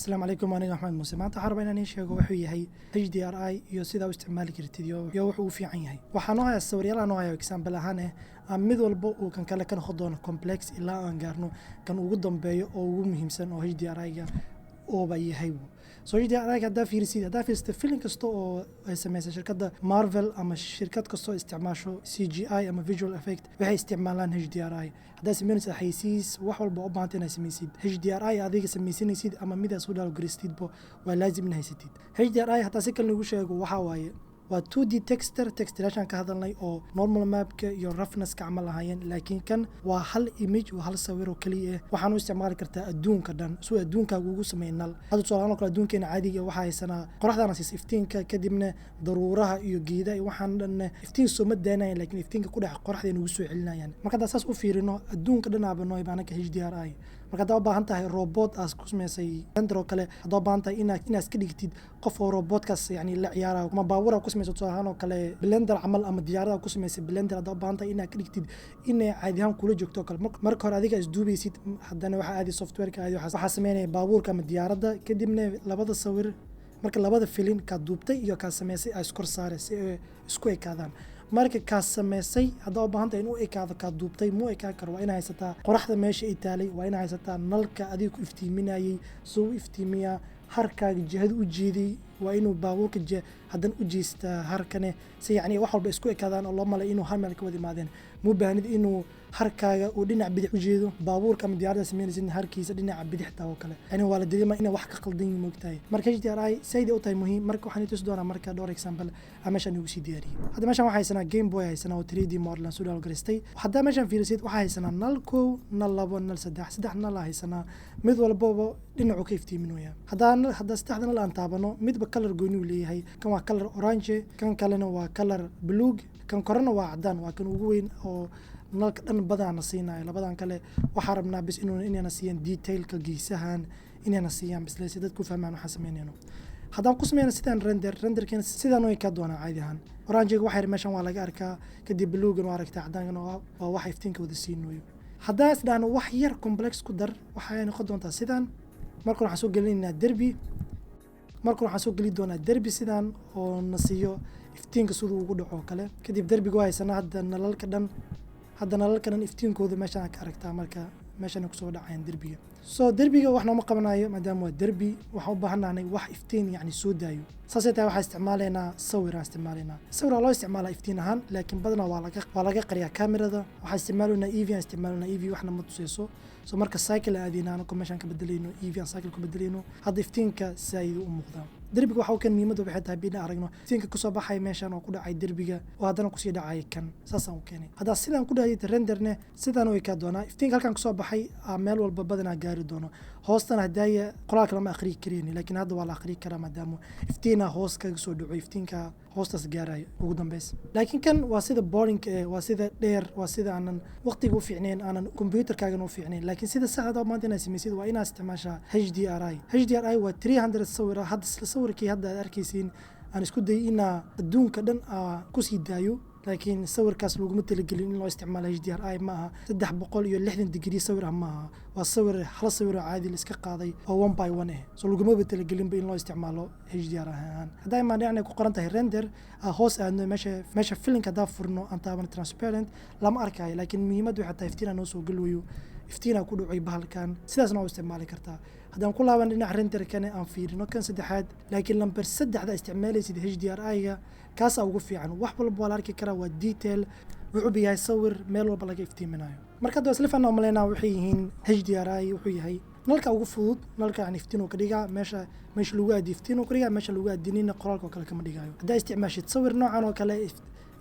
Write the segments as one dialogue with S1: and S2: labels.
S1: السلام عليكم أنا أحمد موسى maanta waxaan rabaa inaan iin sheego wuxuu yahay HDRI iyo sida u isticmaali kartid iyo wuxuu u fiican yahay waxaan oo hayaa sawiryaal aan oo hayaa example ahaan mid walba uu kan kale ka noqon doono complex ilaa aan gaarno kan ugu dambeeyo oo ugu muhiimsan oo HDRI-ga ooba yahay soo HDRI-ga haddaa fiirisid film kasta oo ay samaysay shirkadda Marvel ama shirkad kastoo isticmaasho CGI ama visual effect waxay isticmaalaan HDRI haddaa samaynaysid xaysiis wax walba u baahan inaad samaysid HDRI adiga samaysanaysid ama midaas u dhaalgaristidba waa laazim in haysatid HDRI hataa si kale lagu sheego waxa waaye waa 2D texturation ka hadalnay oo normal mapka iyo roughness ka camal ahaayeen laakiin kan waa hal image waa hal sawir oo kaliya waxaan u isticmaali kartaa adduunka dhan soo adduunkaaga ugu sameeynal hadda tusaale kale adduunkeena caadiga waxa haysanaa qoraxdana siis iftiinka kadibna daruuraha iyo geedaha iyo waxaan dhan iftiin soo ma daanayaan laakiin iftiinka ku dhex qoraxdeena ugu soo celinayaan marka taas u fiirino adduunka dhan aabano ibaanka HDRI marka hadda u baahan tahay robot as ku sameysay centro kale hadda u baahan tahay inaad iska dhigtid qof oo robotkaas yani la ciyaarayo ama baabuur ku sameysay tusaale oo kale blender camal ama diyaarada ku sameysay blender hadda u baahan tahay inaad ka dhigtid inay caadi ahaan kula joogto kale marka hore adiga is duubaysid haddana waxa aadi software-ka aadi waxa sameynaya baabuurka ama diyaaradda kadibna labada sawir marka labada filin ka duubtay iyo ka sameysay ay iskor saare si isku ekaadaan marka ka sameysay hadda u baahan tahay inuu ekaado ka duubtay muu ekaan karo waa in haysataa qoraxda meesha ay taalay waa in haysataa nalka adiga ku iftiiminayay soo iftiimiya harkaaga jihada u jeeday waa inuu baabuurka hadan u jeestaa harkane si yani wax walba isku ekaadaan oo loo malay inuu hal meel ka wada imaadeen muu baahnid inuu harkaaga uu dhinac bidix u jeedo baabuurka ama diyaaradda sameynaysid harkiisa dhinaca bidixta oo kale yani waa la dareemaa inay wax ka qaldan yihiin moogtahay marka HDRI sayda u tahay muhiim marka waxaan tusi doonaa marka dhowr example meeshaan ugu sii diyaariyay hadda meeshaan waxaa haysanaa Game Boy haysanaa oo 3D model aan soo dhaalgaristay hadda meeshaan fiirisid waxaa haysanaa nal 1 nal 2 nal 3 saddex nal haysanaa mid walbaba dhinacu ka iftiiminaya hadda saddexda nal aan taabano midba color gooni u leeyahay kan waa color orange kan kalena waa color blue kan korona waa cadaan waa kan ugu weyn oo nalka dhan badana siinayo labadan kale waxa rabnaa bis inayna siiyaan detailka geesahan inayna siiyaan bis leeyahay dadku fahmaan waxa sameynayno haddaan ku sameeyno sidaan renderkeena sidaan way ka doonaa caadi ahaan orange waxa meeshan waa laga arkaa kadib blue-gan waa aragtaa cadaankan waa wax iftiinka wada siinayo haddaan isdhaano wax yar complex ku dar waxay noqon doontaa sidaan marka waxaan soo gelinaynaa derbi sidaan oo na siiyo iftiinka siduu ugu dhaco kale kadib derbiga waa haysanaa hadda nalalka dhan iftiinkooda meeshaan ka aragtaa marka meeshaan ku soo dhacayaan derbiga soo derbiga wax nooma qabanayo maadaama waa derbi waxaan u baahanahay wax iftiin yani soo daayo saasay tahay waxaan isticmaalaynaa sawir loo isticmaalaa iftiin ahaan laakiin badanaa waa laga qariyaa kamerada waxaan isticmaalaynaa EV waxna ma tusayso soo marka cycle aadina anako meeshaan ka bedelayno EV aan cycle ku bedelayno hadda iftiinka saaid u muuqdaa derbiga waxa uu kan muhiimada waxay tahay bina aragno iftiinka ku soo baxay meeshaan oo ku dhacay derbiga oo haddana ku sii dhacay kan saasaan u keenay hadda sidaan ku dhahay renderne sidaan way ka doonaa iftiinka halkan ku soo baxay meel walba badanaa gaari doono hoostana hadaaya qoraalka lama akhriyi kareen laakiin hadda waa la akhriyi karaa maadaama iftiina hoos kaga soo dhaco iftiinka hoostaas gaarayo ugu dambeys laakiin kan waa sida boring waa sida dheer waa sida aanan waqtiga u fiicnayn aanan computerkaagan u fiicnayn laakiin sida saxda maanta inaad samaysid waa inaad isticmaashaa HDRI waa 300 sawir hadda sawirkii hadda aad arkaysiin aan isku dayay inaa adduunka dhan ku sii daayo laakiin sawirkaas laguma talagelin in loo isticmaalo HDRI ma aha 360 degree sawir ma aha waa hal sawir oo caadi la iska qaaday oo 1 by 1 soo laguma talagelin in loo isticmaalo HDRI ahaan haday ma dhacna ku qoran tahay render hoos aadno meesha filmka daa furno aan taaban transparent lama arkayo laakiin muhiimadu waxay tahay iftiin aan soo galwayo iftiina ku dhacay bahalkan sidaasna oo isticmaali kartaa haddaan ku laaban dhinaca renderkana aan fiirino kan saddexaad laakiin lambar 3 isticmaalaysid HDRI-ga kaas ugu fiican wax walba waa la arki karaa waa detail wuxuu yahay sawir meel walba laga iftiiminayo marka hadda isla fahmay maleena waxay yihiin HDRI wuxuu yahay nalka ugu fudud nalka aan iftiin ka dhigaa meesha lagu aadi iftiin ka dhigaa meesha lagu aadinina qoraalka kale kama dhigayo hadda isticmaashid sawir noocan oo kale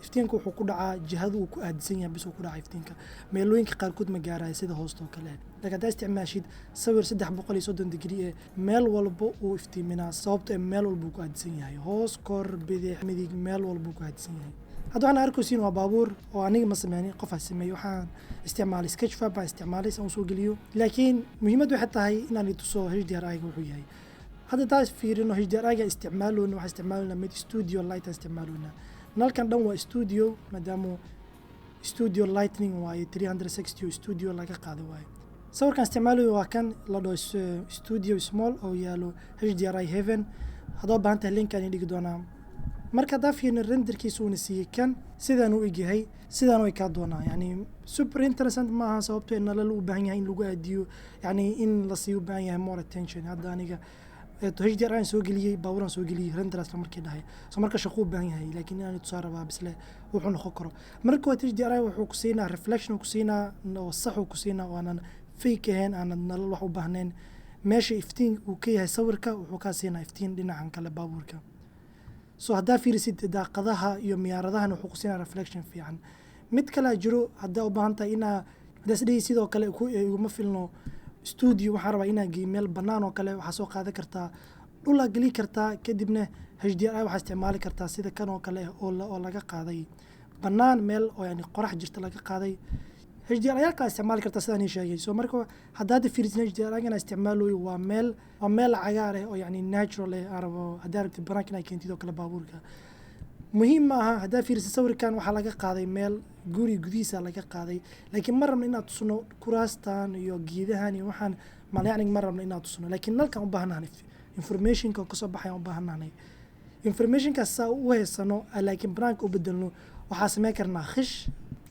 S1: iftiinku wuxuu ku dhacaa jihada uu ku aadsan yahay bis uu ku dhacay iftiinka meelooyinka qaarkood ma gaarayo sida hoosta oo kale laakiin hadda isticmaashid sawir 330 degree meel walba uu iftiiminaa sababtoo meel walba uu ku aadsan yahay hoos kor bidix midig meel walba uu ku aadsan yahay hadda waxaan arkaysiin waa baabuur oo aniga ma sameeyay qof sameeyay waxaan isticmaalay Sketchfab baan isticmaalay si aan soo geliyo laakiin muhiimadu waxay tahay inaan tuso HDRI-ga wuxuu yahay hadda taas fiirino HDRI-ga isticmaalona waxa isticmaalna mid studio light isticmaalona nalkan dhan waa studio maadaama studio lightning waaye 360 studio laga qaaday waaye sawirkan isticmaalayo waa kan la dhaho studio small oo yaalo HDRI Heaven hadoo baahanta linkan dhigi doonaa marka daafiyana renderkiisu uu siiyay kan sidaan uu egyahay sidaan way ka doonaa yani super interesting ma aha sababtoo in la u baahan yahay in lagu aadiyo yani in la sii u baahan yahay more attention hadda aniga HDRI soo geliyay baaburan soo geliyay renders markii dhahay soo marka shaqo u baahan yahay laakiin inaan tusaale rabaa bisle wuxuu noqon karo marka HDRI wuxuu ku siinaa reflection ku siinaa oo sax ku siinaa waanan fake ahayn aan nal wax u baahnayn meesha iftiin uu ka yahay sawirka wuxuu ka siinaa iftiin dhinacan kale baabuurka soo haddaa fiirisid daaqadaha iyo miyaaradahan wuxuu ku siinaa reflection fiican mid kale jiro haddaa u baahan tahay inaa dasdhii sidoo kale iguma filno studio waxaan rabaa inaa geeyo meel bannaan oo kale waxaa soo qaadan kartaa dhulaa geli kartaa kadibna HDRI waxaa isticmaali kartaa sida kan oo kale oo laga qaaday bannaan meel oo yani qorax jirta laga qaaday HDRI ka isticmaali kartaa sidaan sheegay soo marka haddaad fiirisid HDRI kana isticmaalayo waa meel cagaar ah oo yani natural ah arabo haddaad rabtid banaanka inay keentid oo kale baabuurka muhiim ma aha haddaad fiirisid sawirkan waxaa laga qaaday meel guri gudihiisa laga qaaday laakiin ma rabno inaad tusno kuraastan iyo geedahan iyo waxaan malayacnig ma rabno inaad tusno laakiin nalkan u baahanahay informationka kasoo baxaya u baahanahay informationkaas saa u haysano laakiin banaanka u bedelno waxaa sameyn karnaa khish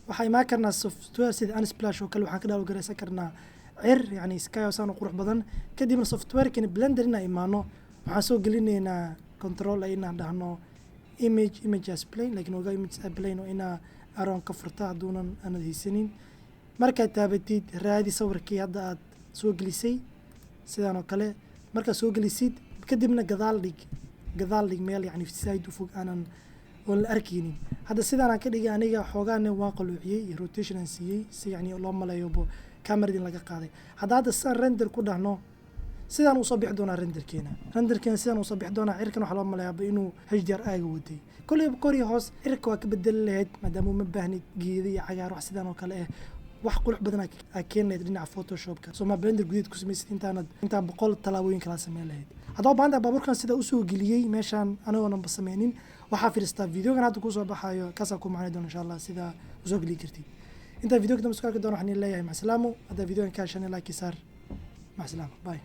S1: waxaa imaan karnaa software sida Unsplash oo kale waxaan ka download karnaa cir yani sky oo saan qurux badan kadibna software-kan Blender ina imaano waxaan soo gelinaynaa control inaan dhahno image as plain laakiin oga image as plain oo ina aroon ka furta haduunan aanad haysanin markaad taabatid raadi sawirkii hadda aad soo gelisay sidaan oo kale markaad soo gelisid kadibna gadaal dhig meel yani side u fog aanan oo la arkaynin hadda sidaan aan ka dhigay aniga xoogaana waa qaluuciyay iyo rotation aan siiyay si yani loo maleeyo kameradin laga qaaday hadda saan render ku dhahno sidaan uu soo bixi doonaa renderkeena sidaan uu soo bixi doonaa cirkan waxa loo maleeyaa inuu HDRI ga waday kulli koriya hoos cirka waa ka bedeli lahayd maadaama ma baahnid geedo iyo cagaar wax sidaan oo kale ah wax qurux badan ay keenayd dhinaca Photoshopka soo ma Blender gudeed ku sameeyay inta 100 talaabooyin kala sameeyay lahayd hadda baanta baabuurkan sida uu soo geliyay meeshan anagoona ba sameeynin waxaa fiirstaa videogan hadda ku soo baxayo kaasa ku macnay doon insha Allah sida u soo geli kartid inta videoga dama soo arki doona waxaan leeyahay ma salaamo hadda videogan ka shan like sar ma salaamo bye